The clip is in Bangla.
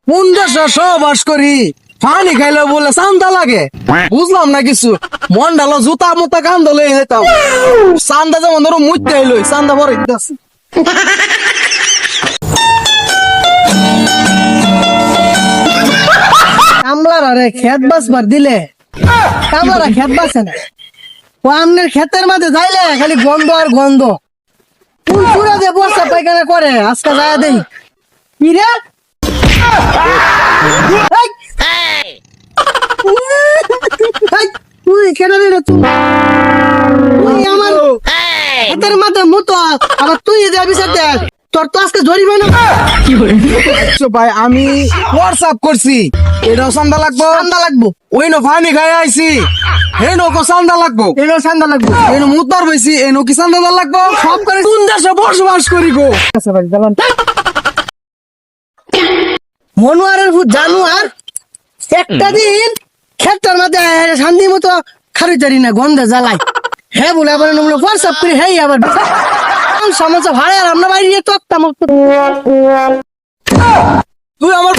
কোন দেশে সহবাস করি পানি খাইলে বলে চান্দা লাগে, বুঝলাম না কিছু। মন ডালো জুতা মুতা কান্দ লয়ে যেতাম, চান্দা যেমন ধরো মুইতে হইলো চান্দা ভরে দিতেছে। কামলারা রে খেত বাসবার দিলে কামলারা খেত বাসে না, ও আমনের ক্ষেতের মাঝে যাইলে খালি গন্ধ আর গন্ধ। কোন পুরা যে বস্তা পায়খানা করে আজকে যায় দেই কি রে। তুই কেন রে তুই আমার হাতের মাথা মুতো আবার তুই যাবি সাথে তোর তো আজকে ধরিবে না। ভাই আমি হোয়াটসঅ্যাপ করছি, এটাও চান্দা লাগবো, চান্দা লাগবো। ওই নো পানি খাই আইছি হেনো কো চান্দা লাগবো, এনো চান্দা লাগবো। এনো মুতার হইছি এনো কি চান্দা লাগবো। সব করে কোন দেশে বসবাস করি গো। আচ্ছা ভাই জানান মনোয়ারের জানুয়ার একটা দিন ক্ষেতটার মধ্যে শান্তি মতো খারি তারি না গন্ধে জ্বালাই। হ্যাঁ বলে আবার হোয়াটসঅ্যাপ করি, হ্যাঁ আবার সমস্যা ভাড়া আর আমরা বাইরে তুই আমার